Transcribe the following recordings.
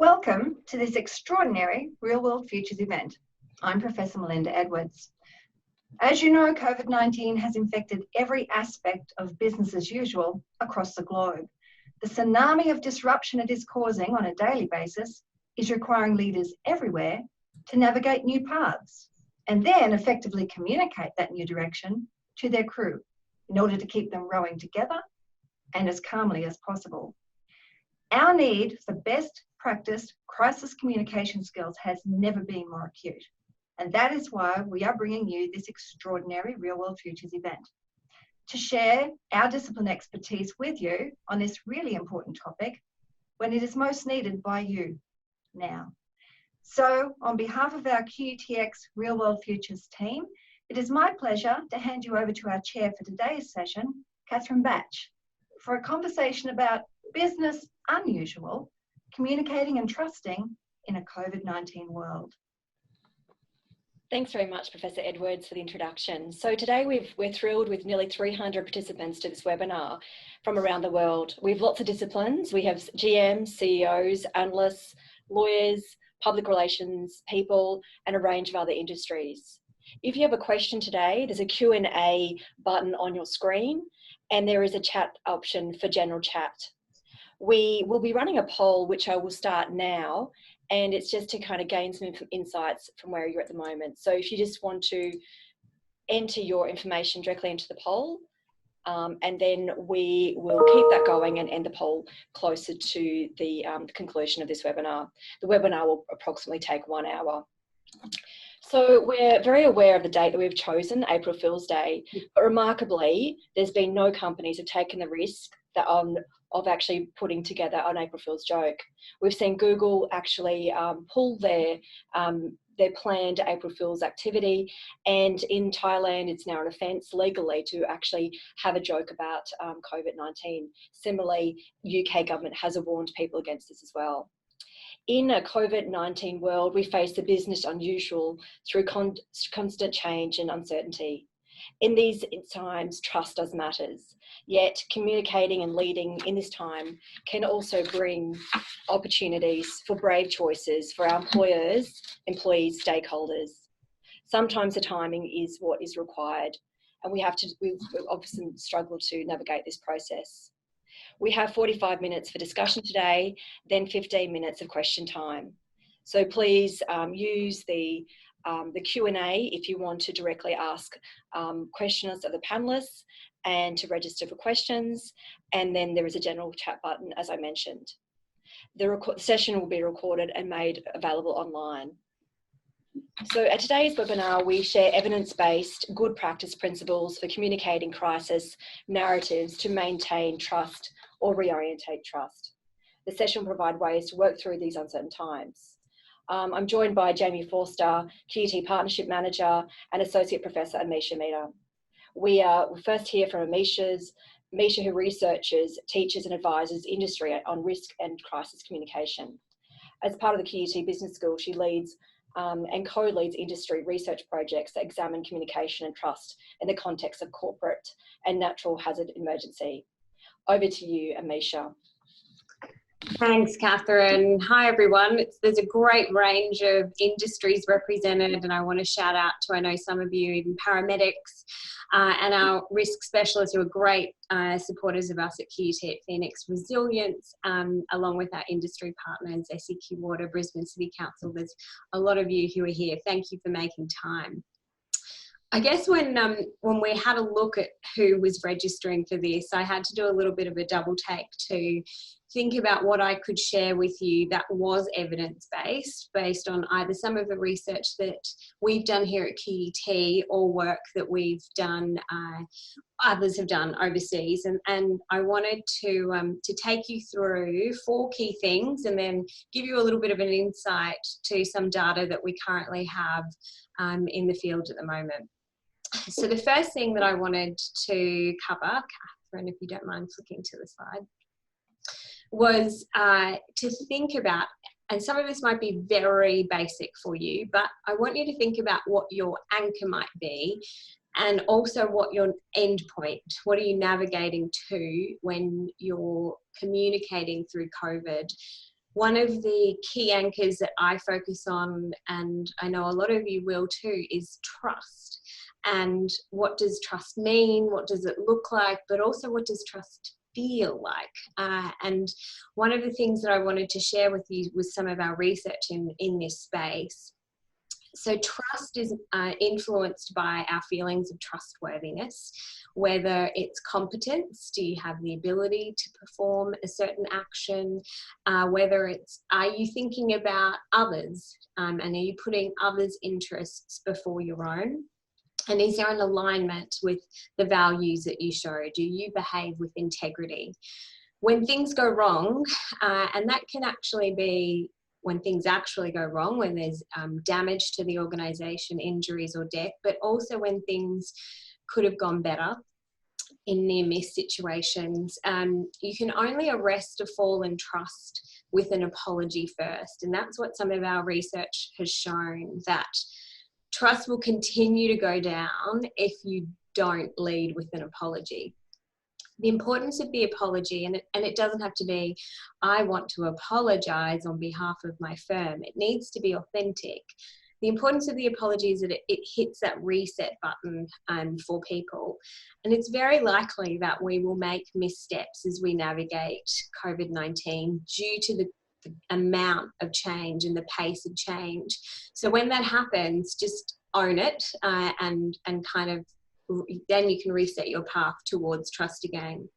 Welcome to this extraordinary Real World Futures event. I'm Professor Melinda Edwards. As you know, COVID-19 has infected every aspect of business as usual across the globe. The tsunami of disruption it is causing on a daily basis is requiring leaders everywhere to navigate new paths and then effectively communicate that new direction to their crew in order to keep them rowing together and as calmly as possible. Our need for best practiced crisis communication skills has never been more acute. And that is why we are bringing you this extraordinary Real World Futures event to share our discipline expertise with you on this really important topic when it is most needed by you now. So on behalf of our QUTX Real World Futures team, it is my pleasure to hand you over to our chair for today's session, Catherine Batch, for a conversation about business unusual, communicating and trusting in a COVID-19 world. Thanks very much, Professor Edwards, for the introduction. So today we're thrilled with nearly 300 participants to this webinar from around the world. We have lots of disciplines. We have GMs, CEOs, analysts, lawyers, public relations people, and a range of other industries. If you have a question today, there's a Q&A button on your screen, and there is a chat option for general chat. We will be running a poll, which I will start now, and it's just to kind of gain some insights from where you're at the moment. So if you just want to enter your information directly into the poll, and then we will keep that going and end the poll closer to the conclusion of this webinar. The webinar will approximately take 1 hour. So we're very aware of the date that we've chosen, April Fool's Day, but remarkably, there's been no companies have taken the risk that of actually putting together an April Fool's joke. We've seen Google actually pull their planned April Fool's activity, and in Thailand it's now an offence legally to actually have a joke about COVID-19. Similarly, UK government has warned people against this as well. In a COVID-19 world, we face the business unusual through constant change and uncertainty. In these times, trust does matters. Yet communicating and leading in this time can also bring opportunities for brave choices for our employers, employees, stakeholders. Sometimes the timing is what is required, and we obviously struggle to navigate this process. We have 45 minutes for discussion today, then 15 minutes of question time. So please use the Q&A if you want to directly ask questions of the panelists and to register for questions. And then there is a general chat button, as I mentioned. The session will be recorded and made available online. So at today's webinar, we share evidence-based good practice principles for communicating crisis narratives to maintain trust or reorientate trust. The session will provide ways to work through these uncertain times. I'm joined by Jamie Forster, QUT Partnership Manager, and Associate Professor Amisha Mehta. We'll first hear from Amisha, who researches, teaches and advises industry on risk and crisis communication. As part of the QUT Business School, she leads and co-leads industry research projects that examine communication and trust in the context of corporate and natural hazard emergency. Over to you, Amisha. Thanks, Catherine. Hi, everyone. There's a great range of industries represented, and I want to shout out to, I know some of you, even paramedics and our risk specialists who are great supporters of us at QUT Phoenix Resilience, along with our industry partners, SEQ Water, Brisbane City Council. There's a lot of you who are here. Thank you for making time. I guess when we had a look at who was registering for this, I had to do a little bit of a double take to think about what I could share with you that was evidence-based, based on either some of the research that we've done here at QUT or work that we've done, others have done overseas. And I wanted to take you through 4 key things and then give you a little bit of an insight to some data that we currently have in the field at the moment. So the first thing that I wanted to cover, Catherine, if you don't mind flicking to the slide, was to think about, and some of this might be very basic for you, but I want you to think about what your anchor might be and also what your end point, what are you navigating to when you're communicating through COVID one of the key anchors that I focus on, and I know a lot of you will too, is trust. And what does trust mean? What does it look like? But also, what does trust feel like? And one of the things that I wanted to share with you was some of our research in this space. So trust is influenced by our feelings of trustworthiness, whether it's competence, do you have the ability to perform a certain action, whether it's, are you thinking about others, and are you putting others' interests before your own? And is there an alignment with the values that you show? Do you behave with integrity? When things go wrong, and that can actually be when things actually go wrong, when there's damage to the organisation, injuries or death, but also when things could have gone better in near-miss situations, you can only arrest a fall in trust with an apology first. And that's what some of our research has shown, that trust will continue to go down if you don't lead with an apology. The importance of the apology, and it doesn't have to be, I want to apologise on behalf of my firm. It needs to be authentic. The importance of the apology is that it hits that reset button for people. And it's very likely that we will make missteps as we navigate COVID-19 due to the amount of change and the pace of change. So when that happens, just own it and kind of, then you can reset your path towards trust again.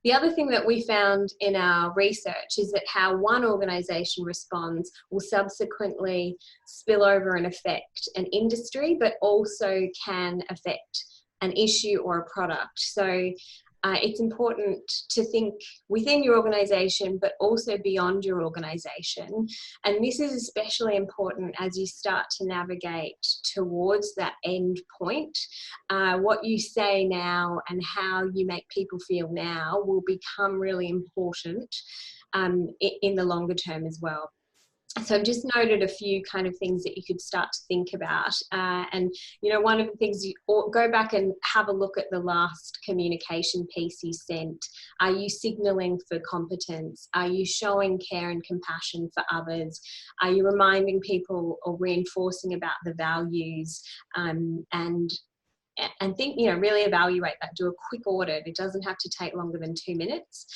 The other thing that we found in our research is that how one organisation responds will subsequently spill over and affect an industry, but also can affect an issue or a product. So it's important to think within your organisation, but also beyond your organisation. And this is especially important as you start to navigate towards that end point. What you say now and how you make people feel now will become really important in the longer term as well. So I've just noted a few kind of things that you could start to think about. And, you know, one of the things, you go back and have a look at the last communication piece you sent. Are you signalling for competence? Are you showing care and compassion for others? Are you reminding people or reinforcing about the values? And think, you know, really evaluate that. Do a quick audit. It doesn't have to take longer than 2 minutes.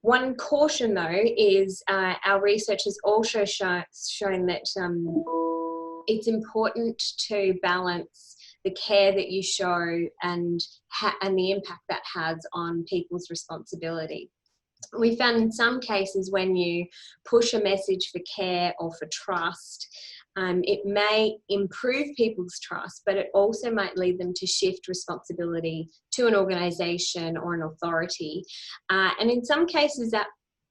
One caution though is our research has also shown that it's important to balance the care that you show and the impact that has on people's responsibility. We found in some cases when you push a message for care or for trust, it may improve people's trust, but it also might lead them to shift responsibility to an organisation or an authority. And in some cases that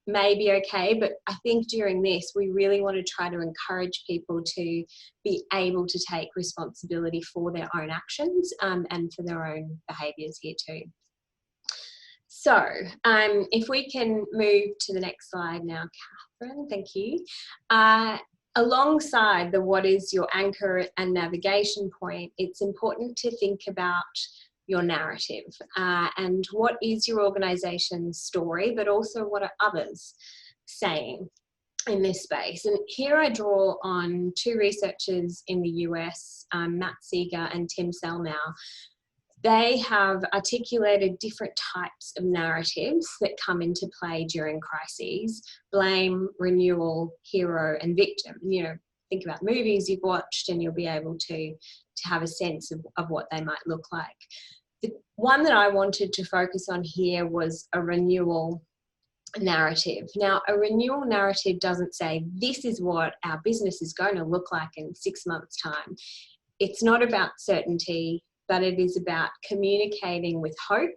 may be okay, but I think during this we really want to try to encourage people to be able to take responsibility for their own actions and for their own behaviours here too. So if we can move to the next slide now, Catherine, thank you. Alongside the what is your anchor and navigation point, it's important to think about your narrative and what is your organisation's story, but also what are others saying in this space. And here I draw on two researchers in the US, Matt Seeger and Tim Selnow. They have articulated different types of narratives that come into play during crises: blame, renewal, hero, and victim. You know, think about movies you've watched and you'll be able to have a sense of what they might look like. The one that I wanted to focus on here was a renewal narrative. Now, a renewal narrative doesn't say this is what our business is going to look like in 6 months' time. It's not about certainty, but it is about communicating with hope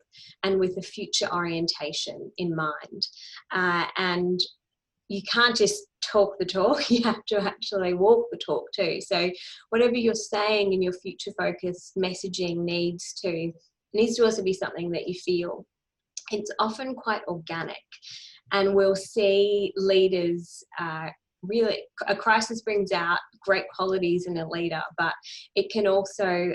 and with a future orientation in mind. And you can't just talk the talk, you have to actually walk the talk too. So whatever you're saying in your future focus messaging needs to also be something that you feel. It's often quite organic, and we'll see leaders really, a crisis brings out great qualities in a leader, but it can also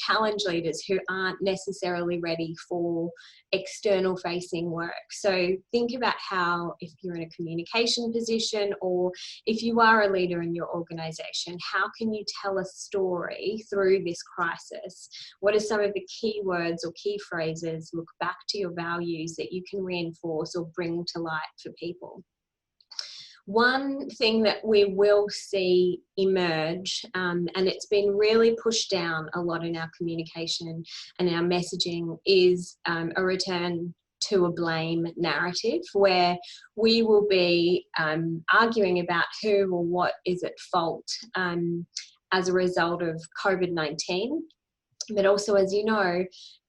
challenge leaders who aren't necessarily ready for external facing work. So think about how, if you're in a communication position, or if you are a leader in your organization, how can you tell a story through this crisis? What are some of the key words or key phrases, look back to your values, that you can reinforce or bring to light for people? One thing that we will see emerge, and it's been really pushed down a lot in our communication and our messaging, is a return to a blame narrative, where we will be arguing about who or what is at fault as a result of COVID-19. But also, as you know,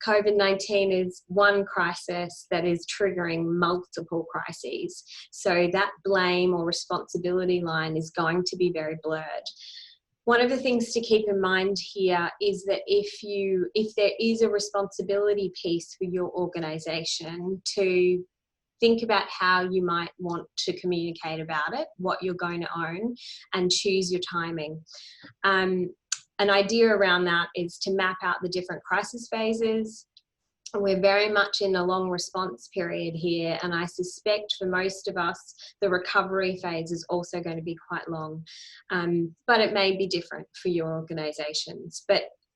COVID-19 is one crisis that is triggering multiple crises. So that blame or responsibility line is going to be very blurred. One of the things to keep in mind here is that if there is a responsibility piece for your organisation, to think about how you might want to communicate about it, what you're going to own, and choose your timing. An idea around that is to map out the different crisis phases. We're very much in a long response period here, and I suspect for most of us, the recovery phase is also going to be quite long, but it may be different for your organisations.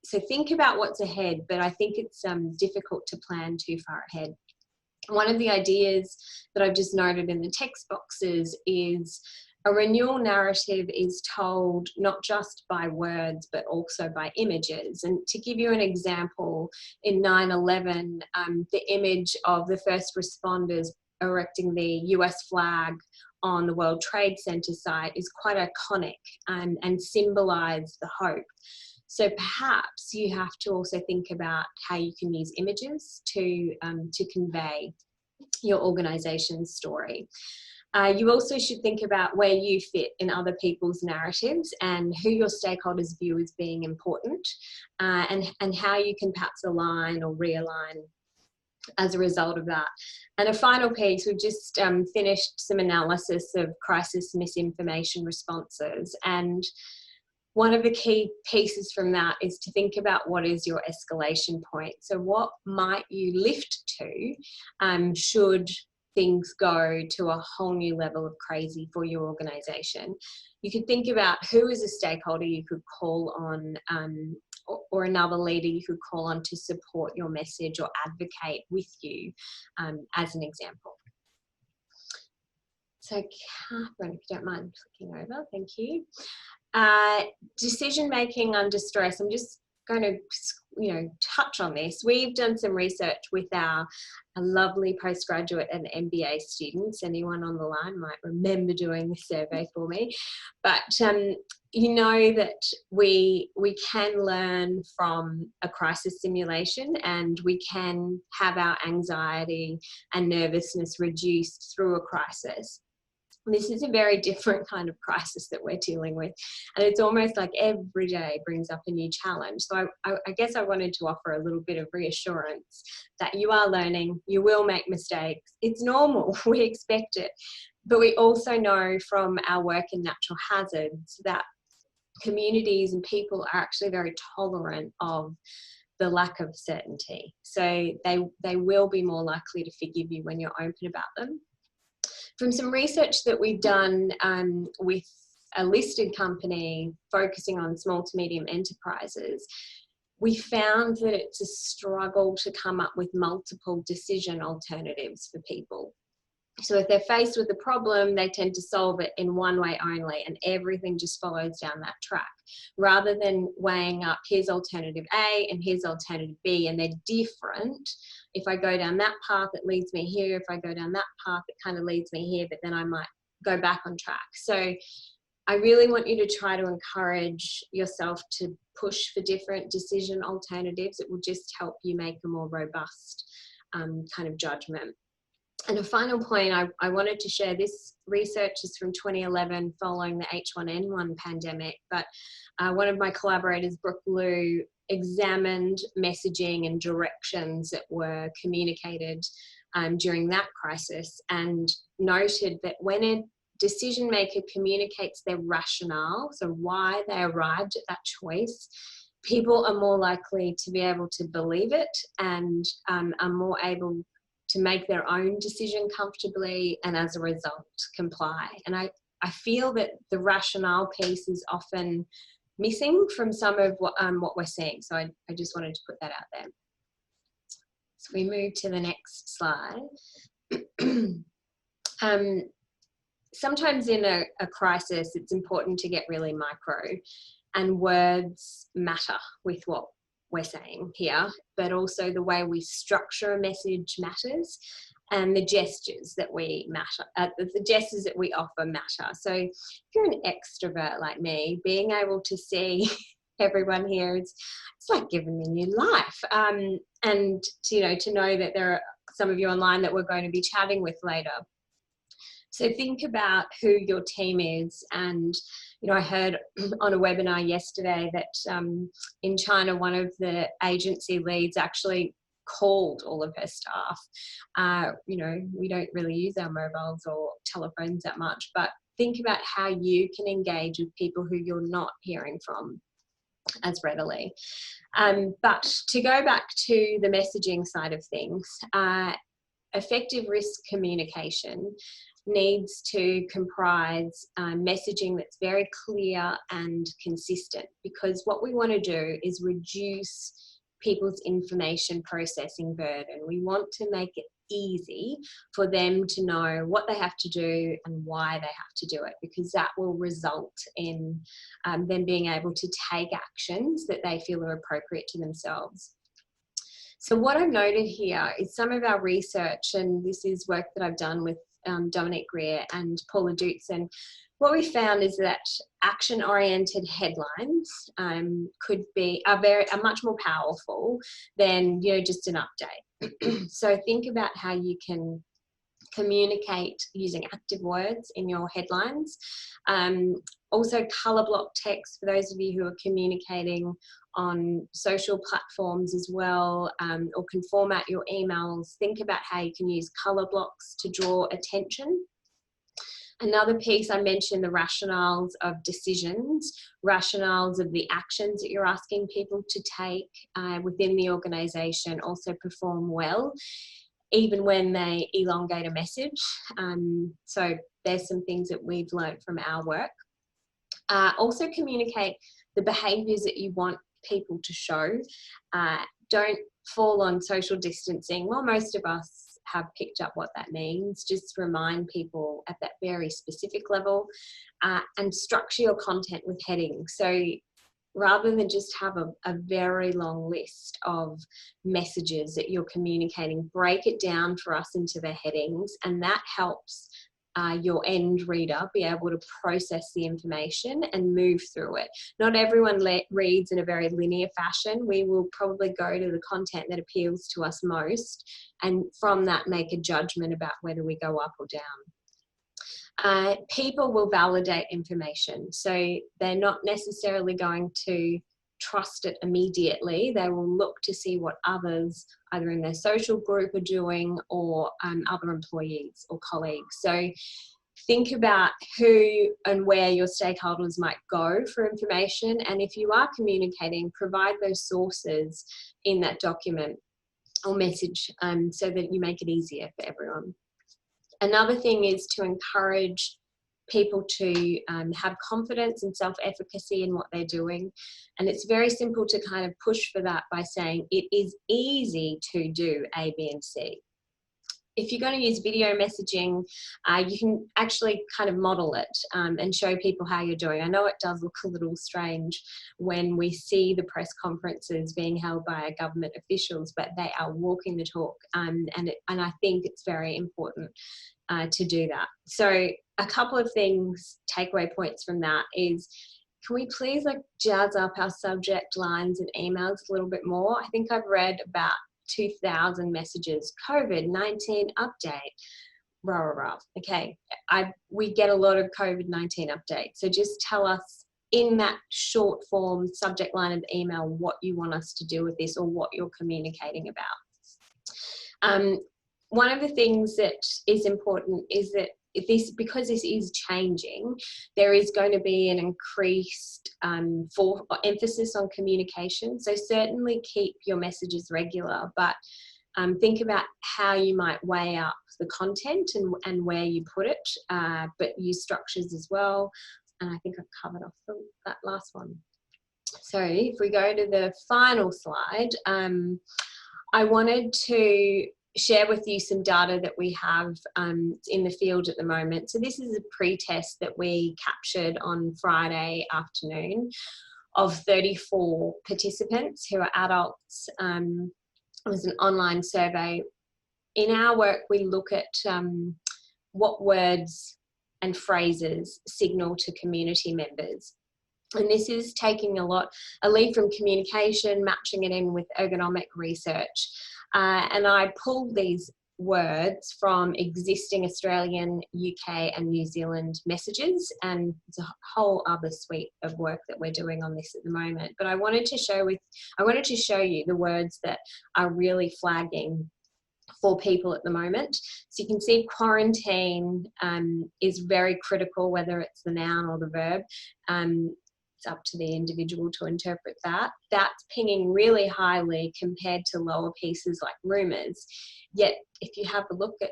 So think about what's ahead, but I think it's difficult to plan too far ahead. One of the ideas that I've just noted in the text boxes is a renewal narrative is told not just by words, but also by images. And to give you an example, in 9/11, the image of the first responders erecting the US flag on the World Trade Center site is quite iconic and symbolized the hope. So perhaps you have to also think about how you can use images to convey your organization's story. You also should think about where you fit in other people's narratives and who your stakeholders view as being important, and how you can perhaps align or realign as a result of that. And a final piece, we've just finished some analysis of crisis misinformation responses, and one of the key pieces from that is to think about what is your escalation point. So what might you lift to should things go to a whole new level of crazy for your organisation? You could think about who is a stakeholder you could call on, or another leader you could call on to support your message or advocate with you, as an example. So Catherine, if you don't mind clicking over, thank you. Decision making under stress. I'm just going to touch on this. We've done some research with our lovely postgraduate and MBA students. Anyone on the line might remember doing this survey for me, but you know that we can learn from a crisis simulation, and we can have our anxiety and nervousness reduced through a crisis. This is a very different kind of crisis that we're dealing with, and it's almost like every day brings up a new challenge. So I guess I wanted to offer a little bit of reassurance that you are learning, you will make mistakes, it's normal, we expect it. But we also know from our work in natural hazards that communities and people are actually very tolerant of the lack of certainty. So they will be more likely to forgive you when you're open about them. From some research that we've done with a listed company focusing on small to medium enterprises, we found that it's a struggle to come up with multiple decision alternatives for people. So if they're faced with a problem, they tend to solve it in one way only, and everything just follows down that track, rather than weighing up here's alternative A and here's alternative B, and they're different. If I go down that path, it leads me here. If I go down that path, it kind of leads me here, but then I might go back on track. So I really want you to try to encourage yourself to push for different decision alternatives. It will just help you make a more robust kind of judgment. And a final point, I wanted to share, this research is from 2011 following the H1N1 pandemic, but one of my collaborators, Brooke Liu, examined messaging and directions that were communicated during that crisis, and noted that when decision maker communicates their rationale, so why they arrived at that choice, people are more likely to be able to believe it and are more able to make their own decision comfortably and as a result comply. And I feel that the rationale piece is often missing from some of what we're seeing. So I just wanted to put that out there. So we move to the next slide. Sometimes in a crisis, it's important to get really micro, and words matter with what we're saying here, but also the way we structure a message matters, and the gestures that we matter, the gestures that we offer matter. So if you're an extrovert like me, being able to see everyone here, it's like giving them new life. And to know that there are some of you online that we're going to be chatting with later. So think about who your team is. And, I heard on a webinar yesterday that in China, one of the agency leads actually called all of her staff. We don't really use our mobiles or telephones that much, but think about how you can engage with people who you're not hearing from as readily. But to go back to the messaging side of things, effective risk communication needs to comprise messaging that's very clear and consistent, because what we want to do is reduce people's information processing burden. We want to make it easy for them to know what they have to do and why they have to do it, because that will result in them being able to take actions that they feel are appropriate to themselves. So what I've noted here is some of our research, and this is work that I've done with Dominic Greer and Paula Dutz, and what we found is that action-oriented headlines are much more powerful than just an update. So think about how you can communicate using active words in your headlines. Also colour block text for those of you who are communicating on social platforms as well, or can format your emails. Think about how you can use colour blocks to draw attention. Another piece, I mentioned the rationales of decisions, rationales of the actions that you're asking people to take within the organisation also perform well, even when they elongate a message. So there's some things that we've learned from our work. Also communicate the behaviours that you want people to show. Don't fall on social distancing. Well, most of us have picked up what that means. Just remind people at that very specific level, and structure your content with headings. So rather than just have a very long list of messages that you're communicating, break it down for us into the headings, and that helps your end reader be able to process the information and move through it. Not everyone reads in a very linear fashion. We will probably go to the content that appeals to us most, and from that make a judgment about whether we go up or down. People will validate information, so they're not necessarily going to trust it immediately. They will look to see what others either in their social group are doing, or other employees or colleagues. So think about who and where your stakeholders might go for information, and if you are communicating, provide those sources in that document or message so that you make it easier for everyone. Another thing is to encourage people to have confidence and self-efficacy in what they're doing. And it's very simple to kind of push for that by saying it is easy to do A, B, and C. If you're going to use video messaging, you can actually kind of model it and show people how you're doing. I know it does look a little strange when we see the press conferences being held by government officials, but they are walking the talk, and I think it's very important to do that. So a couple of things, takeaway points from that is, can we please jazz up our subject lines and emails a little bit more? I think I've read about 2,000 messages, COVID-19 update, rah, rah, rah. Okay, we get a lot of COVID-19 updates. So just tell us in that short form subject line of the email what you want us to do with this, or what you're communicating about. One of the things that is important is that because this is changing, there is going to be an increased emphasis on communication. So certainly keep your messages regular, but think about how you might weigh up the content and where you put it, but use structures as well. And I think I've covered off that last one. So if we go to the final slide, I wanted to share with you some data that we have in the field at the moment. So this is a pre-test that we captured on Friday afternoon of 34 participants who are adults. It was an online survey. In our work, we look at what words and phrases signal to community members. And this is taking a lead from communication, matching it in with ergonomic research. And I pulled these words from existing Australian, UK and New Zealand messages, and it's a whole other suite of work that we're doing on this at the moment. But I wanted to show you the words that are really flagging for people at the moment. So you can see quarantine is very critical, whether it's the noun or the verb. It's up to the individual to interpret that. That's pinging really highly compared to lower pieces like rumours. Yet, if you have a look at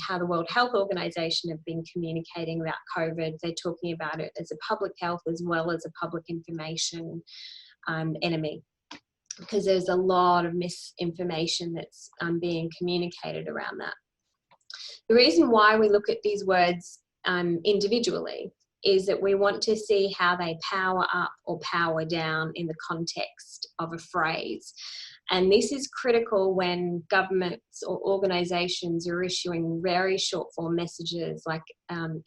how the World Health Organization have been communicating about COVID, they're talking about it as a public health as well as a public information enemy, because there's a lot of misinformation that's being communicated around that. The reason why we look at these words individually is that we want to see how they power up or power down in the context of a phrase. And this is critical when governments or organisations are issuing very short form messages like an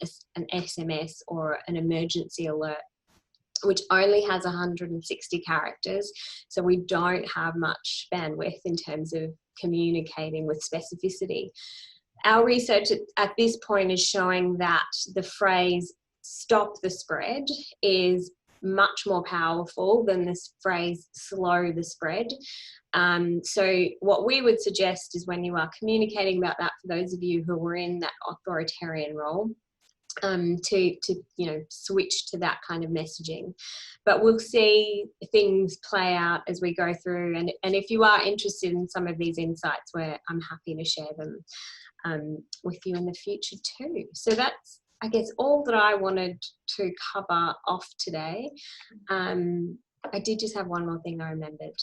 SMS or an emergency alert, which only has 160 characters. So we don't have much bandwidth in terms of communicating with specificity. Our research at this point is showing that the phrase "stop the spread" is much more powerful than this phrase "slow the spread." So what we would suggest is, when you are communicating about that, for those of you who are in that authoritarian role, to switch to that kind of messaging. But we'll see things play out as we go through, and if you are interested in some of these insights, I'm happy to share them with you in the future too. So that's, I guess, all that I wanted to cover off today. I did just have one more thing I remembered.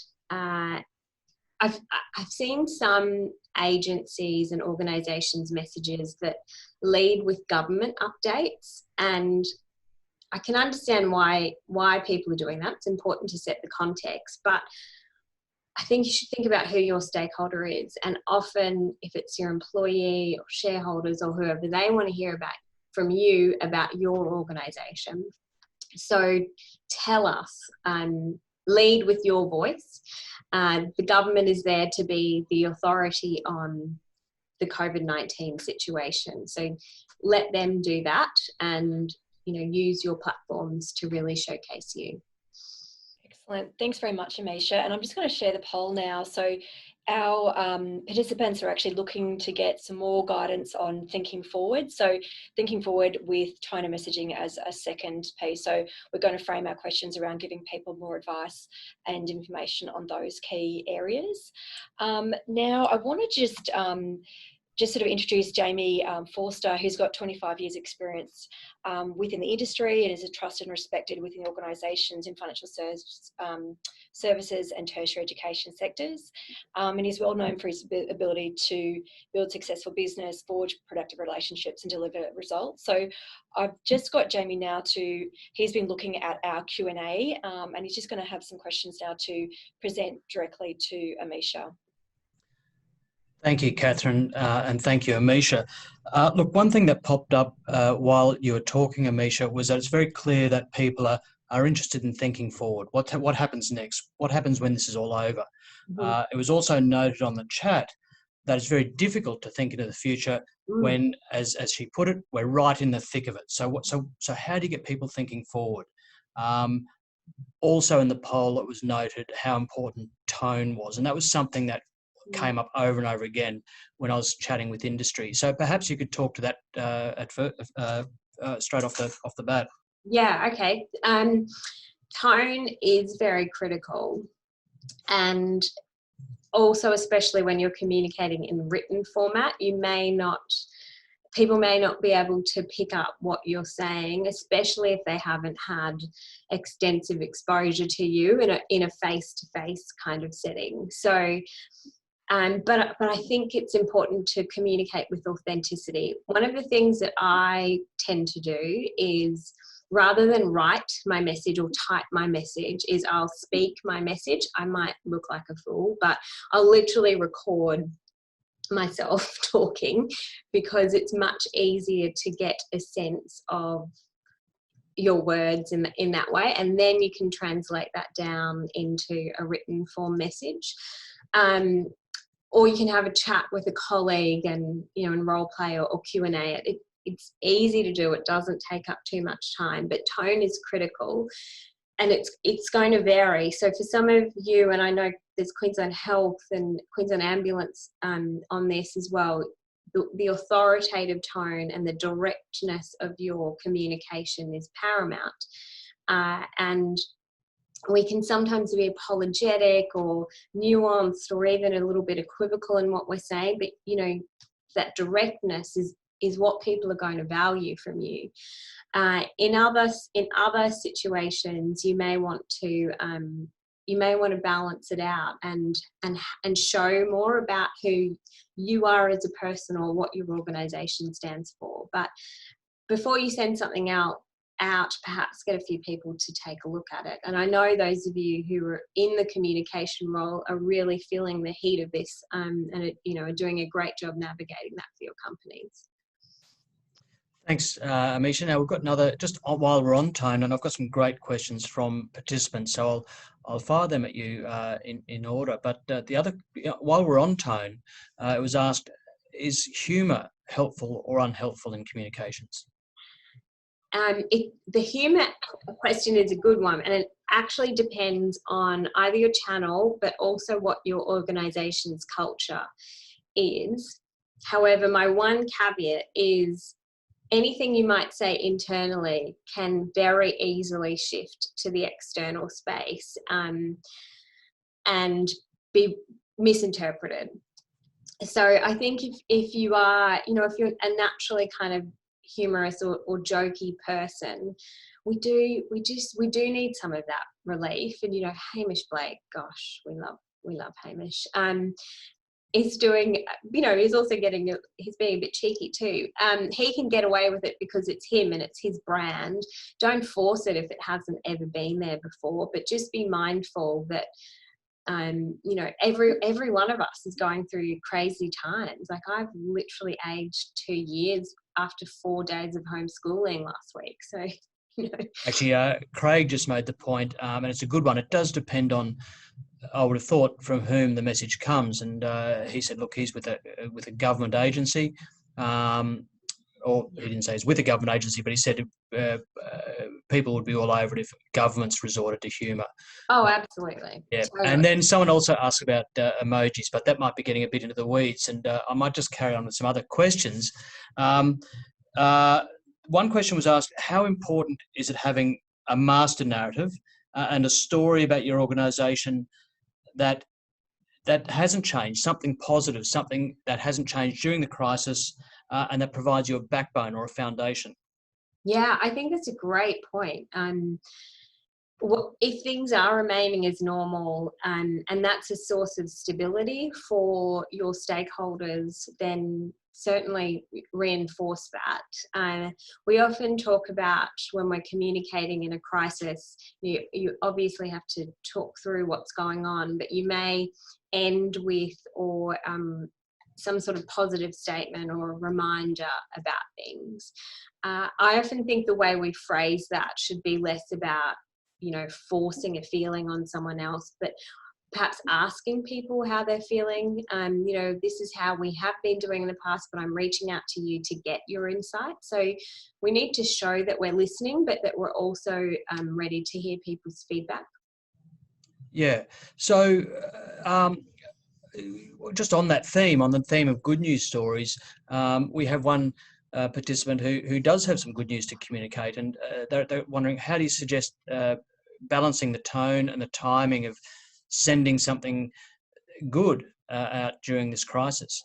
I've seen some agencies and organisations' messages that lead with government updates, and I can understand why people are doing that. It's important to set the context, but I think you should think about who your stakeholder is, and often if it's your employee or shareholders or whoever, they want to hear from you about your organisation. So tell us, lead with your voice. The government is there to be the authority on the COVID-19 situation. So let them do that, and use your platforms to really showcase you. Excellent. Thanks very much, Amisha. And I'm just going to share the poll now. So our participants are actually looking to get some more guidance on thinking forward. So thinking forward with tone of messaging as a second piece. So we're going to frame our questions around giving people more advice and information on those key areas. Now I want to just sort of introduce Jamie Forster, who's got 25 years experience within the industry and is a trusted and respected within organisations in financial services and tertiary education sectors. And he's well known for his ability to build successful business, forge productive relationships and deliver results. So I've just got Jamie now he's been looking at our Q&A and he's just going to have some questions now to present directly to Amisha. Thank you, Catherine, and thank you, Amisha. Look, one thing that popped up while you were talking, Amisha, was that it's very clear that people are interested in thinking forward. What happens next? What happens when this is all over? Mm-hmm. It was also noted on the chat that it's very difficult to think into the future when, as she put it, we're right in the thick of it. So how do you get people thinking forward? Also in the poll, it was noted how important tone was, and that was something that came up over and over again when I was chatting with industry. So perhaps you could talk to that straight off the bat. Yeah, okay. Tone is very critical, and also especially when you're communicating in written format, people may not be able to pick up what you're saying, especially if they haven't had extensive exposure to you in a face-to-face kind of setting. So, but I think it's important to communicate with authenticity. One of the things that I tend to do is, rather than write my message or type my message, is I'll speak my message. I might look like a fool, but I'll literally record myself talking, because it's much easier to get a sense of your words in that way, and then you can translate that down into a written form message. Or you can have a chat with a colleague and role play or Q&A. It's easy to do. It doesn't take up too much time, but tone is critical, and it's going to vary. So for some of you, and I know there's Queensland Health and Queensland Ambulance on this as well, the authoritative tone and the directness of your communication is paramount. And we can sometimes be apologetic or nuanced or even a little bit equivocal in what we're saying, but that directness is what people are going to value from you. In other situations, you may want to balance it out and show more about who you are as a person or what your organisation stands for. But before you send something out, perhaps get a few people to take a look at it. And I know those of you who are in the communication role are really feeling the heat of this, and are doing a great job navigating that for your companies. Thanks, Amisha. Now we've got another, just while we're on tone, and I've got some great questions from participants, so I'll fire them at you in order. But the other, while we're on tone, it was asked, is humour helpful or unhelpful in communications? The humour question is a good one, and it actually depends on either your channel, but also what your organisation's culture is. However, my one caveat is anything you might say internally can very easily shift to the external space and be misinterpreted. So I think if you are, if you're a naturally kind of humorous or jokey person, we do need some of that relief. And Hamish Blake, gosh, we love Hamish. He's doing, he's also he's being a bit cheeky too. He can get away with it because it's him and it's his brand. Don't force it if it hasn't ever been there before, but just be mindful that every one of us is going through crazy times. Like, I've literally aged 2 years after 4 days of homeschooling last week. So, Actually, Craig just made the point, and it's a good one. It does depend on, I would have thought, from whom the message comes. And he said, look, he's with a government agency, or he didn't say he's with a government agency, but he said people would be all over it if governments resorted to humour. Oh, absolutely. Yeah. Totally. And then someone also asked about emojis, but that might be getting a bit into the weeds, and I might just carry on with some other questions. One question was asked, how important is it having a master narrative and a story about your organisation that hasn't changed, something positive, something that hasn't changed during the crisis, and that provides you a backbone or a foundation? Yeah, I think that's a great point. If things are remaining as normal, and that's a source of stability for your stakeholders, then certainly reinforce that. We often talk about, when we're communicating in a crisis, you obviously have to talk through what's going on, but you may end with some sort of positive statement or a reminder about things. I often think the way we phrase that should be less about forcing a feeling on someone else, but perhaps asking people how they're feeling. This is how we have been doing in the past, but I'm reaching out to you to get your insight. So we need to show that we're listening, but that we're also ready to hear people's feedback. Yeah. So just on that theme, on the theme of good news stories, we have one participant who does have some good news to communicate, and they're wondering, how do you suggest balancing the tone and the timing of sending something good out during this crisis?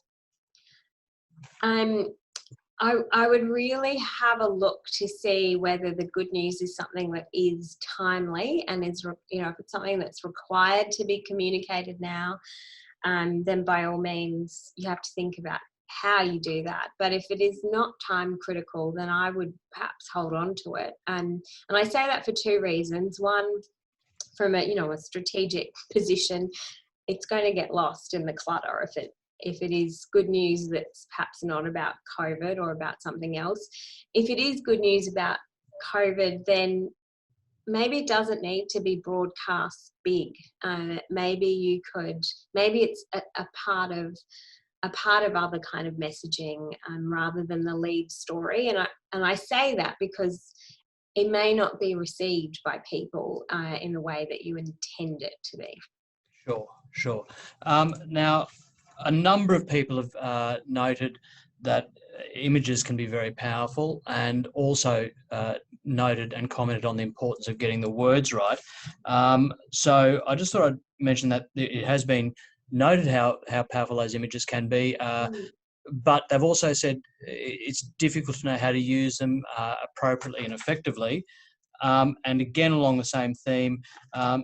I would really have a look to see whether the good news is something that is timely and is, if it's something that's required to be communicated now, then by all means you have to think about how you do that. But if it is not time critical, then I would perhaps hold on to it. And I say that for two reasons. One, from a strategic position, it's going to get lost in the clutter if it is good news that's perhaps not about COVID or about something else. If it is good news about COVID, then maybe it doesn't need to be broadcast big. Maybe it's a part of other kind of messaging rather than the lead story. And I say that because it may not be received by people in the way that you intend it to be. Sure. Now, a number of people have noted that images can be very powerful, and also noted and commented on the importance of getting the words right. So I just thought I'd mention that it has been noted how powerful those images can be, but they've also said it's difficult to know how to use them appropriately and effectively. And again, along the same theme,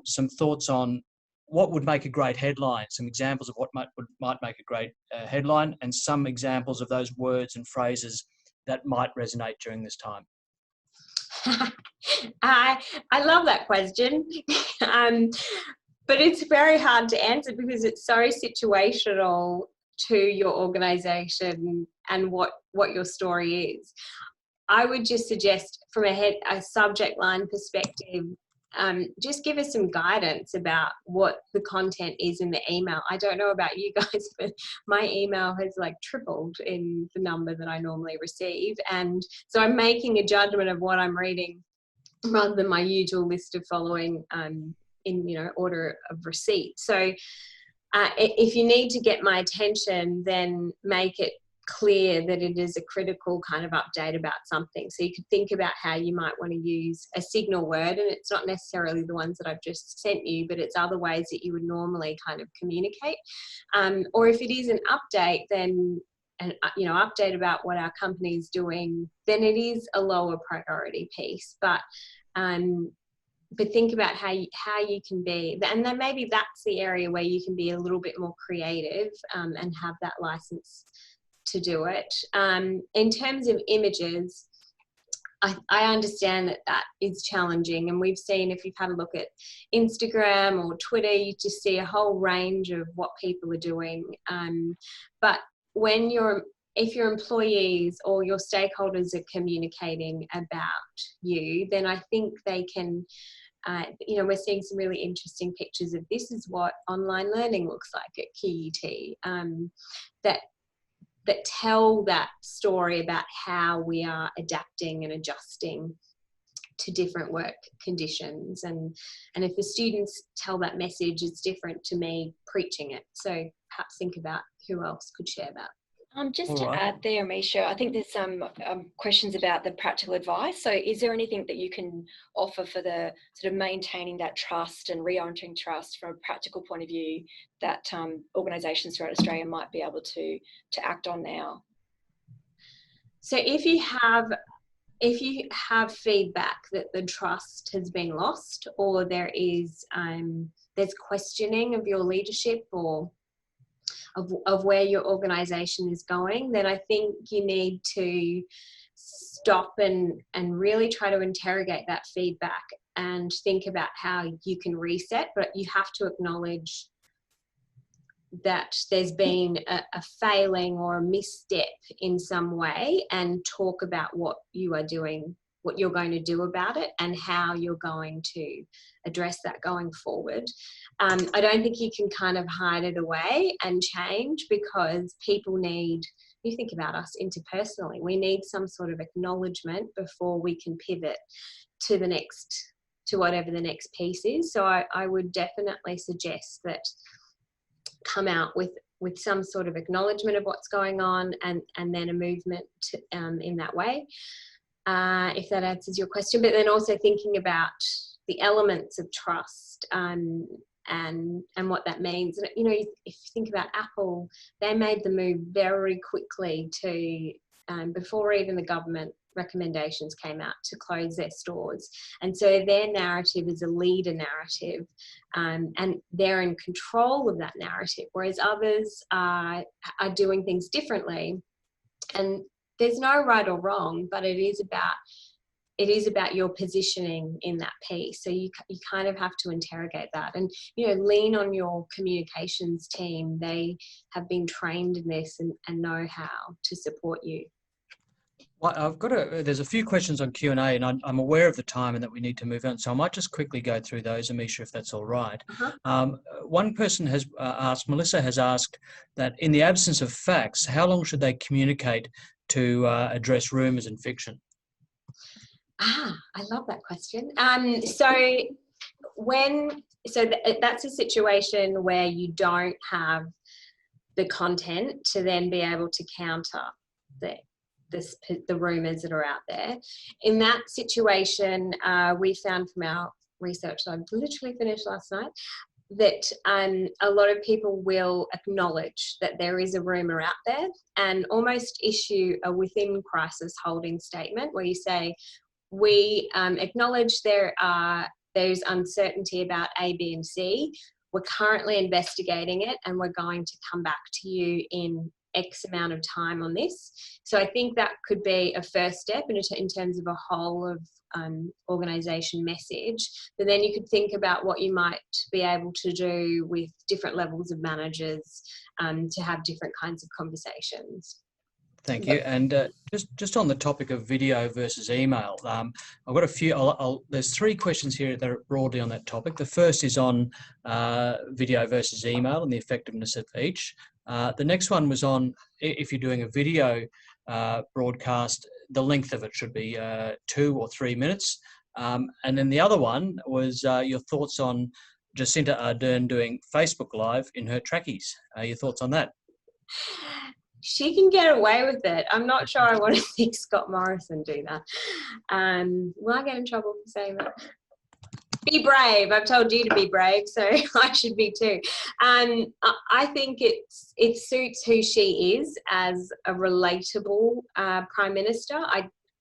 some thoughts on what would make a great headline, some examples of what might make a great headline, and some examples of those words and phrases that might resonate during this time. I love that question, but it's very hard to answer because it's so situational to your organisation and what your story is. I would just suggest, from a subject line perspective, just give us some guidance about what the content is in the email. I don't know about you guys, but my email has tripled in the number that I normally receive. And so I'm making a judgment of what I'm reading rather than my usual list of following in order of receipt. So if you need to get my attention, then make it clear that it is a critical kind of update about something. So you could think about how you might want to use a signal word, and it's not necessarily the ones that I've just sent you, but it's other ways that you would normally kind of communicate. Or if it is an update, then update about what our company is doing, then it is a lower priority piece. But think about how you can be, and then maybe that's the area where you can be a little bit more creative and have that license to do it. In terms of images, I understand that is challenging, and we've seen, if you've had a look at Instagram or Twitter, you just see a whole range of what people are doing. But if your employees or your stakeholders are communicating about you, then I think they can, we're seeing some really interesting pictures of this is what online learning looks like at QUT, that tell that story about how we are adapting and adjusting to different work conditions. And if the students tell that message, it's different to me preaching it. So perhaps think about who else could share that. Just to add there, Amisha, I think there's some questions about the practical advice. So is there anything that you can offer for the sort of maintaining that trust and reorienting trust from a practical point of view that organisations throughout Australia might be able to act on now? So if you have feedback that the trust has been lost, or there's questioning of your leadership or of where your organisation is going, then I think you need to stop and really try to interrogate that feedback and think about how you can reset. But you have to acknowledge that there's been a failing or a misstep in some way, and talk about what you are doing, what you're going to do about it, and how you're going to address that going forward. I don't think you can kind of hide it away and change, because you think about us interpersonally, we need some sort of acknowledgement before we can pivot to whatever the next piece is. So I would definitely suggest that come out with some sort of acknowledgement of what's going on, and then a movement to, in that way, if that answers your question. But then also thinking about the elements of trust, and what that means. And, you know, if you think about Apple, they made the move very quickly to, before even the government recommendations came out, to close their stores. And so their narrative is a leader narrative, and they're in control of that narrative, whereas others are doing things differently. And there's no right or wrong, but it is about your positioning in that piece. So you kind of have to interrogate that, and, you know, lean on your communications team. They have been trained in this and know how to support you. Well, there's a few questions on Q&A, and I'm aware of the time and that we need to move on. So I might just quickly go through those, Amisha, if that's all right. One person has asked, Melissa has asked, that in the absence of facts, how long should they communicate to address rumours and fiction? I love that question. That's a situation where you don't have the content to then be able to counter the rumours that are out there. In that situation, we found from our research that I literally finished last night, that a lot of people will acknowledge that there is a rumour out there, and almost issue a within crisis holding statement where you say, we acknowledge there's uncertainty about A, B, and C. We're currently investigating it, and we're going to come back to you in X amount of time on this. So I think that could be a first step in terms of a whole of organisation message. But then you could think about what you might be able to do with different levels of managers to have different kinds of conversations. Thank you. And just on the topic of video versus email, I've got a few. There's three questions here that are broadly on that topic. The first is on video versus email and the effectiveness of each. The next one was on, if you're doing a video broadcast, the length of it should be 2 or 3 minutes. And then the other one was your thoughts on Jacinta Ardern doing Facebook Live in her trackies. Your thoughts on that? She can get away with it. I'm not sure I want to see Scott Morrison do that. Will I get in trouble for saying that? Be brave. I've told you to be brave, so I should be too. I think it suits who she is as a relatable Prime Minister.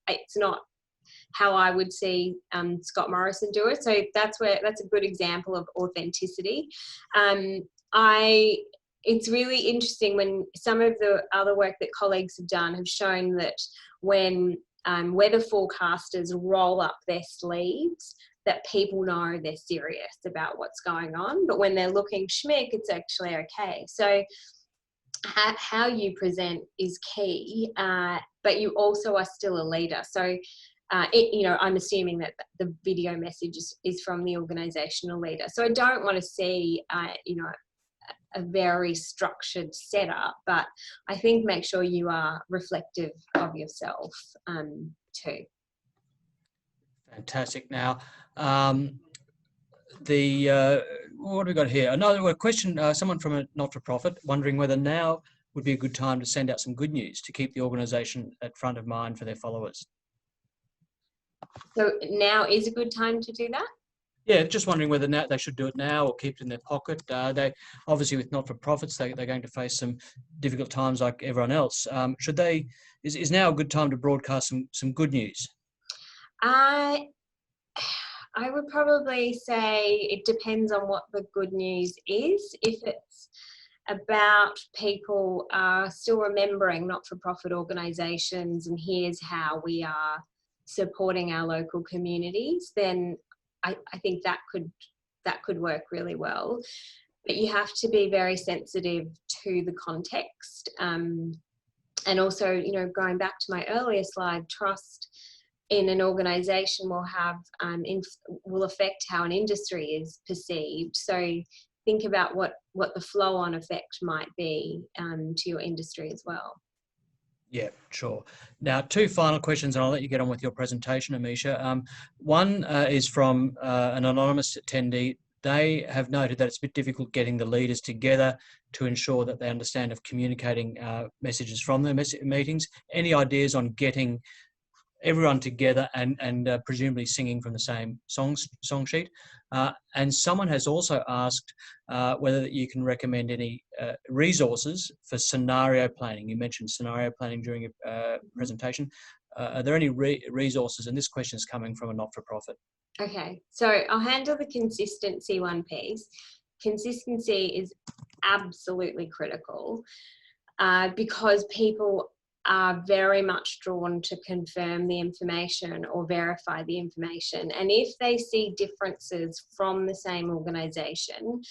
It's not how I would see Scott Morrison do it. So that's a good example of authenticity. It's really interesting when some of the other work that colleagues have done have shown that when weather forecasters roll up their sleeves, that people know they're serious about what's going on. But when they're looking schmick, it's actually okay. So how you present is key, but you also are still a leader. So, I'm assuming that the video message is from the organisational leader. So I don't want to see, a very structured setup, but I think make sure you are reflective of yourself too. Fantastic. Now, what have we got here? Another question, someone from a not-for-profit wondering whether now would be a good time to send out some good news to keep the organisation at front of mind for their followers. So now is a good time to do that? Yeah, just wondering whether now they should do it now or keep it in their pocket. They obviously, with not-for-profits, they're going to face some difficult times like everyone else. Is now a good time to broadcast some good news? I would probably say it depends on what the good news is. If it's about people still remembering not-for-profit organisations and here's how we are supporting our local communities, then I think that could work really well. But you have to be very sensitive to the context. And also, going back to my earlier slide, trust in an organisation will affect how an industry is perceived. So think about what the flow-on effect might be to your industry as well. Yeah, sure. Now, two final questions, and I'll let you get on with your presentation, Amisha. One is from an anonymous attendee they have noted that it's a bit difficult getting the leaders together to ensure that they understand of communicating messages from their meetings. Any ideas on getting everyone together and presumably singing from the same song sheet? And someone has also asked whether you can recommend any resources for scenario planning. You mentioned scenario planning during your presentation. Are there any resources? And this question is coming from a not-for-profit. Okay, so I'll handle the consistency one piece. Consistency is absolutely critical because people are very much drawn to confirm the information or verify the information. And if they see differences from the same organisation,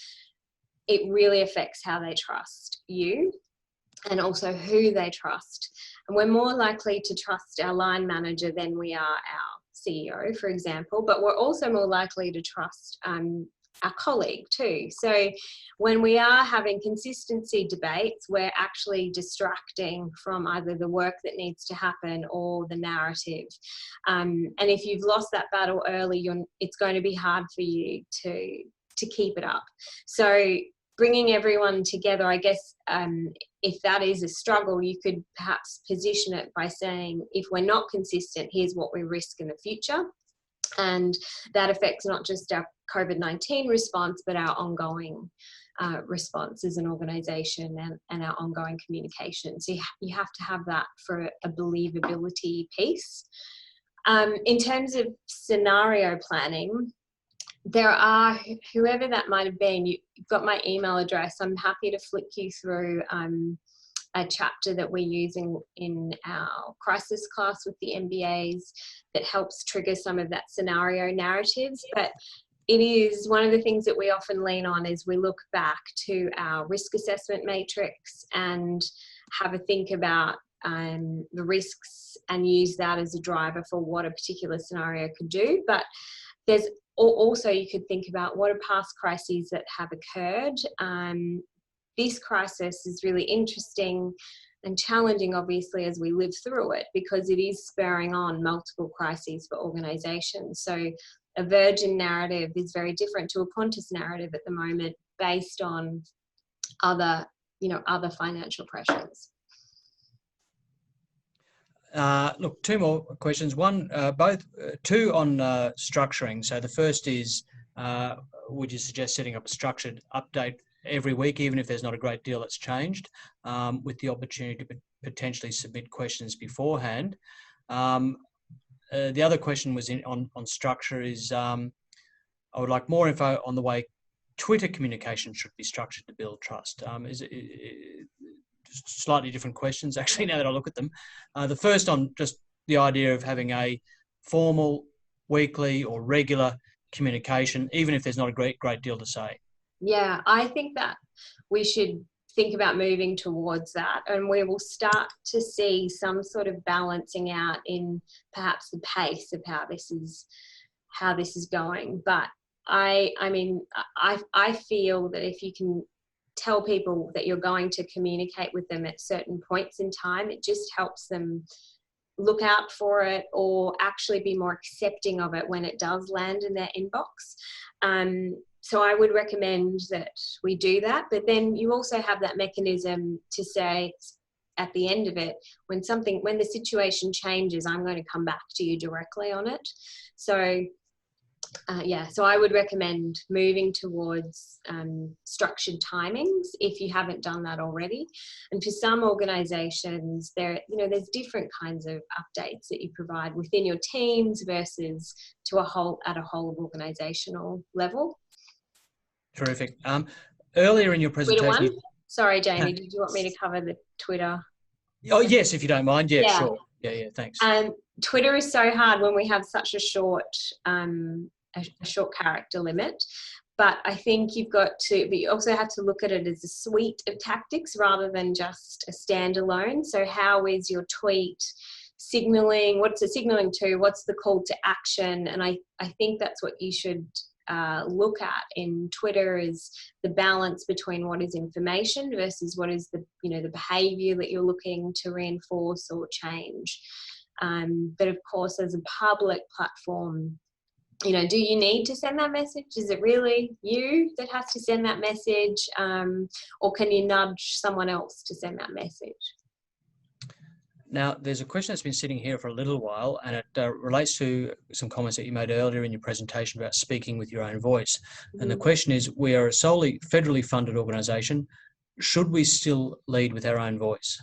it really affects how they trust you and also who they trust. And we're more likely to trust our line manager than we are our CEO, for example, but we're also more likely to trust our colleague too. So when we are having consistency debates, we're actually distracting from either the work that needs to happen or the narrative. And if you've lost that battle early, it's going to be hard for you to keep it up. So bringing everyone together, I guess, if that is a struggle, you could perhaps position it by saying, if we're not consistent, here's what we risk in the future. And that affects not just our COVID-19 response, but our ongoing response as an organisation and our ongoing communication. So you have to have that for a believability piece. In terms of scenario planning, there are, whoever that might have been, you've got my email address. I'm happy to flick you through a chapter that we're using in our crisis class with the MBAs that helps trigger some of that scenario narratives. But it is one of the things that we often lean on is we look back to our risk assessment matrix and have a think about the risks and use that as a driver for what a particular scenario could do. But there's also, you could think about what are past crises that have occurred. This crisis is really interesting and challenging, obviously, as we live through it, because it is spurring on multiple crises for organisations. So a virgin narrative is very different to a Qantas narrative at the moment, based on other financial pressures. Look, two more questions. One, two on structuring. So the first is, would you suggest setting up a structured update every week, even if there's not a great deal that's changed, with the opportunity to potentially submit questions beforehand? The other question was on structure is, I would like more info on the way Twitter communication should be structured to build trust. Slightly different questions, actually, now that I look at them. The first on just the idea of having a formal, weekly or regular communication, even if there's not a great deal to say. Yeah, I think that we should think about moving towards that, and we will start to see some sort of balancing out in perhaps the pace of how this is going. But I feel that if you can tell people that you're going to communicate with them at certain points in time, it just helps them look out for it or actually be more accepting of it when it does land in their inbox. So I would recommend that we do that, but then you also have that mechanism to say at the end of it, when the situation changes, I'm going to come back to you directly on it. So so I would recommend moving towards structured timings if you haven't done that already. And for some organisations, there's different kinds of updates that you provide within your teams versus at a whole of organisational level. Terrific. Earlier in your presentation, Twitter one? Sorry, Jamie, did you want me to cover the Twitter? Oh yes, if you don't mind. Yeah, sure. Yeah, thanks. Twitter is so hard when we have such a short character limit, but I think but you also have to look at it as a suite of tactics rather than just a standalone. So how is your tweet signaling? What's it signaling to? What's the call to action? And I think that's what you should look at in Twitter, is the balance between what is information versus what is the behavior that you're looking to reinforce or change. But of course, as a public platform, you know, do you need to send that message? Is it really you that has to send that message? Or can you nudge someone else to send that message? Now, there's a question that's been sitting here for a little while, and it relates to some comments that you made earlier in your presentation about speaking with your own voice. Mm-hmm. And the question is, we are a solely federally funded organisation. Should we still lead with our own voice?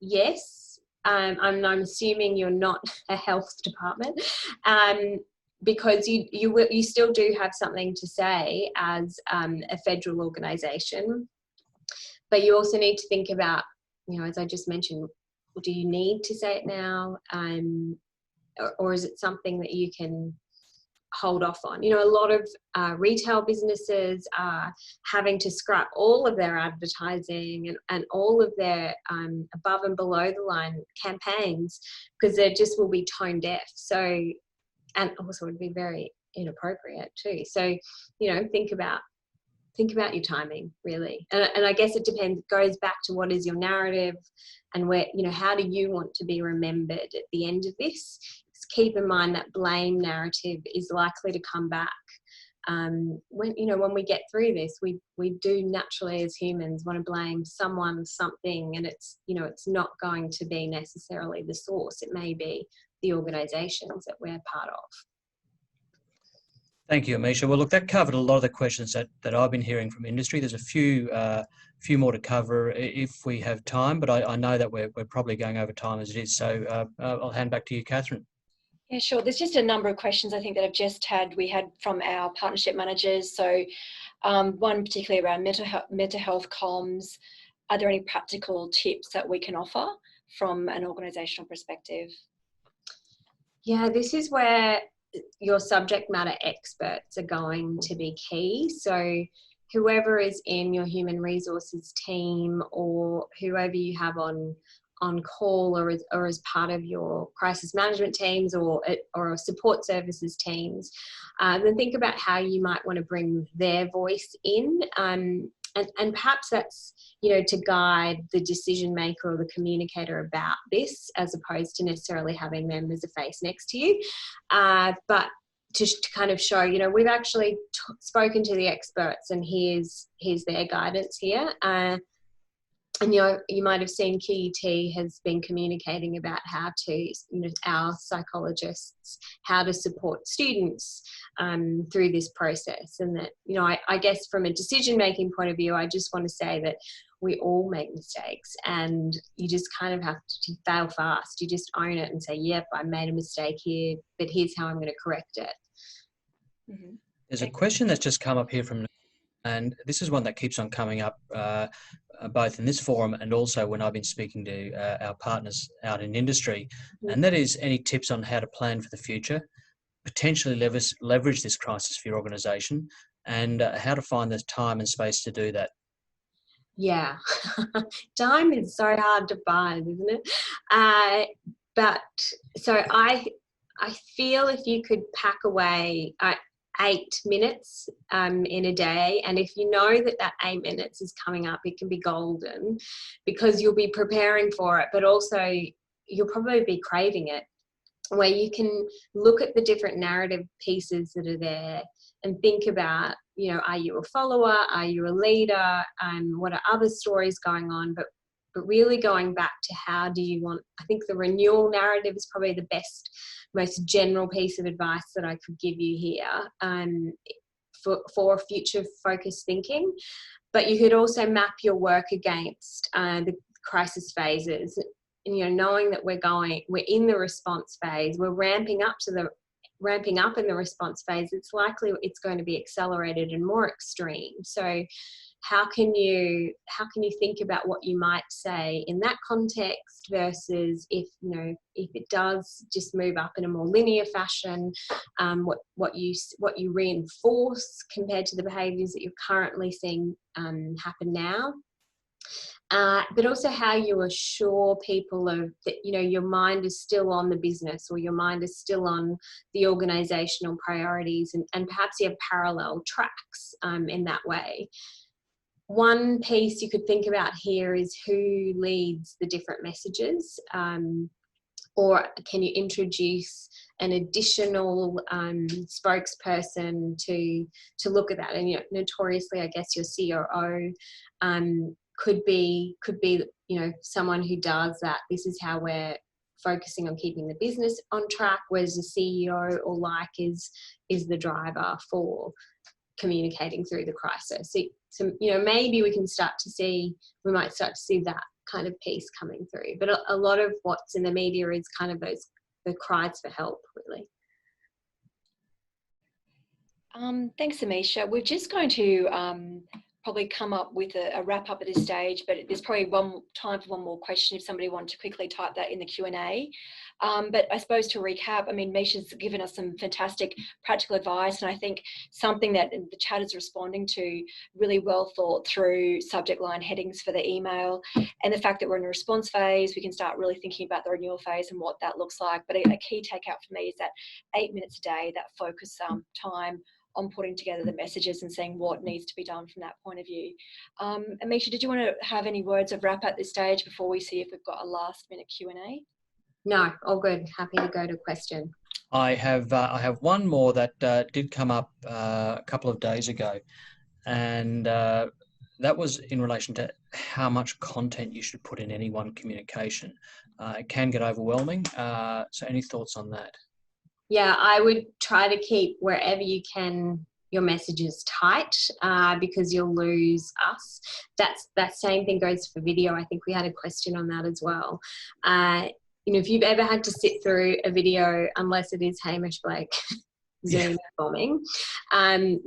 Yes. I'm assuming you're not a health department, because you still do have something to say as a federal organisation. But you also need to think about, you know, as I just mentioned, do you need to say it now? Or is it something that you can hold off on? You know, a lot of retail businesses are having to scrap all of their advertising and all of their above and below the line campaigns, because they just will be tone deaf. So, and also would be very inappropriate too. So, you know, think about your timing, really. And I guess it depends, it goes back to what is your narrative and where, you know, how do you want to be remembered at the end of this? Just keep in mind that blame narrative is likely to come back. When we get through this, we do naturally as humans want to blame someone, something, and it's, you know, it's not going to be necessarily the source. It may be the organisations that we're part of. Thank you, Amisha. Well, look, that covered a lot of the questions that I've been hearing from industry. There's a few more to cover if we have time, but I know that we're probably going over time as it is. So I'll hand back to you, Catherine. Yeah, sure. There's just a number of questions I think that we had from our partnership managers. So one particularly around mental health comms. Are there any practical tips that we can offer from an organisational perspective? Yeah, this is where your subject matter experts are going to be key. So whoever is in your human resources team, or whoever you have on call, or as part of your crisis management teams or support services teams, then think about how you might want to bring their voice in, and perhaps that's, you know, to guide the decision maker or the communicator about this, as opposed to necessarily having them as a face next to you, but to kind of show, you know, we've actually spoken to the experts and here's their guidance here. And you might have seen QUT has been communicating about how to, you know, our psychologists, how to support students through this process. And that, you know, I guess from a decision-making point of view, I just want to say that we all make mistakes, and you just kind of have to fail fast. You just own it and say, yep, I made a mistake here, but here's how I'm going to correct it. Mm-hmm. There's a question that's just come up here from, and this is one that keeps on coming up both in this forum and also when I've been speaking to our partners out in industry, and that is any tips on how to plan for the future, potentially leverage this crisis for your organisation, and how to find the time and space to do that. Yeah, time is so hard to find, isn't it? But so I feel if you could pack away 8 minutes in a day, and if you know that 8 minutes is coming up, it can be golden, because you'll be preparing for it, but also you'll probably be craving it, where you can look at the different narrative pieces that are there and think about, you know, are you a follower? Are you a leader? What are other stories going on? But really going back to how do you want, I think the renewal narrative is probably the best, most general piece of advice that I could give you here for future focused thinking. But you could also map your work against the crisis phases. And, you know, knowing that we're in the response phase, we're ramping up in the response phase, it's likely it's going to be accelerated and more extreme. So how can you think about what you might say in that context versus if it does just move up in a more linear fashion, what you reinforce compared to the behaviours that you're currently seeing happen now. But also how you assure people of that, you know, your mind is still on the business, or your mind is still on the organisational priorities, and perhaps you have parallel tracks in that way. One piece you could think about here is who leads the different messages. or can you introduce an additional spokesperson to look at that? And notoriously, I guess your COO could be someone who does that. This is how we're focusing on keeping the business on track, whereas the CEO or is the driver for communicating through the crisis. So maybe we might start to see that kind of piece coming through. But a lot of what's in the media is kind of the cries for help, really. Thanks, Amisha. We're just going to probably come up with a wrap up at this stage, but there's probably time for one more question if somebody wanted to quickly type that in the Q&A. But I suppose to recap, I mean, Misha's given us some fantastic practical advice, and I think something that the chat is responding to, really well thought through subject line headings for the email, and the fact that we're in a response phase, we can start really thinking about the renewal phase and what that looks like. But a key takeout for me is that 8 minutes a day, that focus time on putting together the messages and seeing what needs to be done from that point of view. Amisha, did you want to have any words of wrap at this stage before we see if we've got a last minute Q&A? No, all good. Happy to go to question. I have one more that did come up a couple of days ago, and that was in relation to how much content you should put in any one communication. It can get overwhelming. So any thoughts on that? Yeah, I would try to keep wherever you can your messages tight, because you'll lose us. That same thing goes for video. I think we had a question on that as well. If you've ever had to sit through a video, unless it is Hamish Blake Zoom bombing,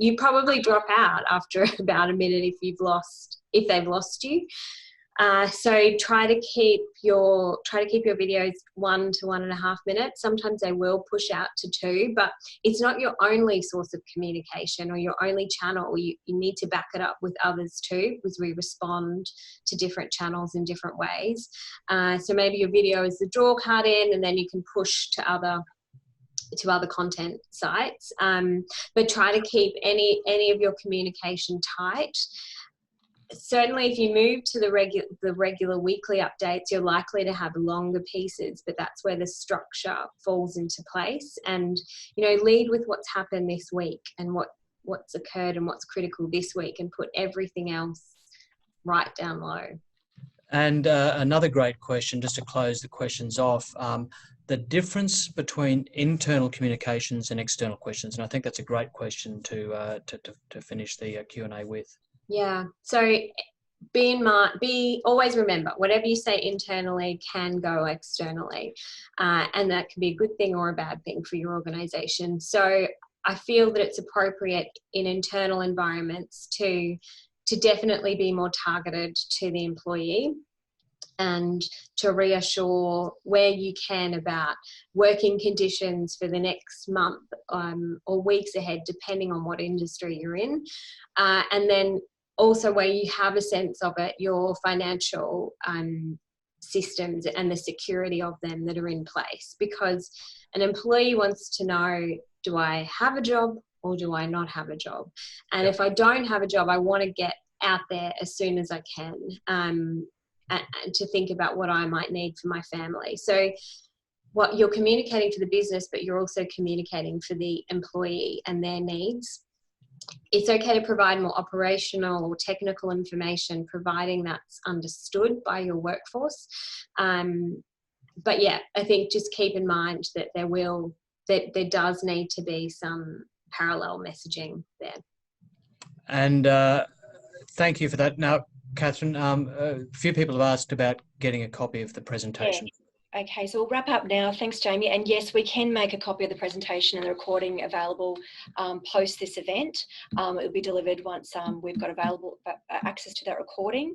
you probably drop out after about a minute if they've lost you. So try to keep your videos 1 to 1.5 minutes. Sometimes they will push out to 2, but it's not your only source of communication or your only channel. You need to back it up with others too, because we respond to different channels in different ways. So maybe your video is the draw card in, and then you can push to other content sites. But try to keep any of your communication tight. Certainly, if you move to the regular weekly updates, you're likely to have longer pieces, but that's where the structure falls into place. And lead with what's happened this week and what's occurred and what's critical this week, and put everything else right down low. And another great question, just to close the questions off, the difference between internal communications and external questions. And I think that's a great question to finish the Q&A with. Yeah. So always remember, whatever you say internally can go externally, and that can be a good thing or a bad thing for your organization. So I feel that it's appropriate in internal environments to definitely be more targeted to the employee, and to reassure where you can about working conditions for the next month or weeks ahead, depending on what industry you're in. And then also, where you have a sense of it, your financial systems and the security of them that are in place. Because an employee wants to know, do I have a job or do I not have a job? And if I don't have a job, I want to get out there as soon as I can, and to think about what I might need for my family. So what you're communicating to the business, but you're also communicating for the employee and their needs. It's okay to provide more operational or technical information, providing that's understood by your workforce. But yeah, I think just keep in mind that there does need to be some parallel messaging there. And thank you for that. Now, Catherine, a few people have asked about getting a copy of the presentation. Yeah. Okay, so we'll wrap up now. Thanks, Jamie. And yes, we can make a copy of the presentation and the recording available post this event. It will be delivered once we've got available access to that recording.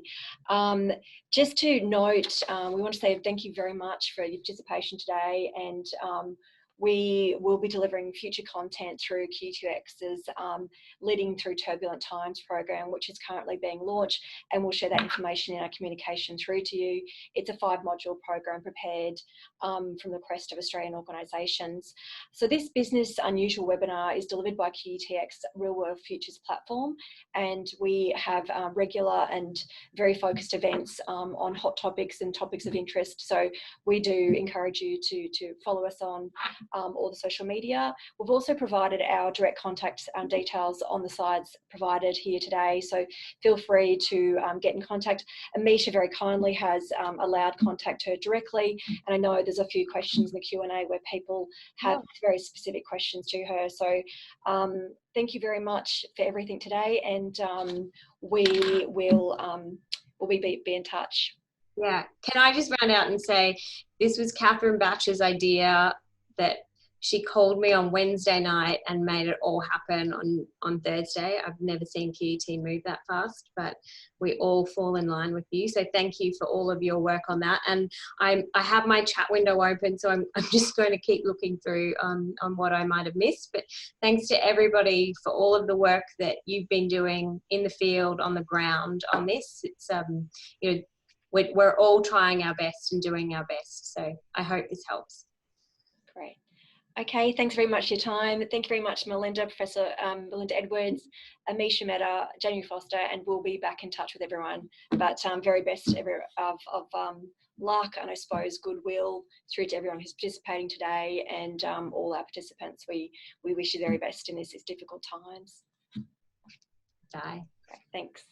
Just to note, we want to say thank you very much for your participation today, and we will be delivering future content through QTX's Leading Through Turbulent Times program, which is currently being launched, and we'll share that information in our communication through to you. It's a 5-module program prepared from the quest of Australian organisations. So this business unusual webinar is delivered by QTX Real World Futures platform, and we have regular and very focused events on hot topics and topics of interest. So we do encourage you to follow us on all the social media. We've also provided our direct contact details on the slides provided here today, so feel free to get in contact. Amisha very kindly has allowed contact her directly, and I know there's a few questions in the Q&A where people have very specific questions to her. So thank you very much for everything today, and we will be in touch. Yeah, can I just round out and say this was Catherine Batch's idea, that she called me on Wednesday night and made it all happen on Thursday. I've never seen QUT move that fast, but we all fall in line with you. So thank you for all of your work on that. And I have my chat window open, so I'm just going to keep looking through on what I might have missed. But thanks to everybody for all of the work that you've been doing in the field, on the ground on this. It's, you know, we're all trying our best and doing our best. So I hope this helps. Great. Okay, thanks very much for your time. Thank you very much, Melinda, Professor Melinda Edwards, Amisha Mehta, Jamie Forster, and we'll be back in touch with everyone. But very best of luck and I suppose goodwill through to everyone who's participating today, and all our participants. We wish you the very best in these difficult times. Bye. Okay, thanks.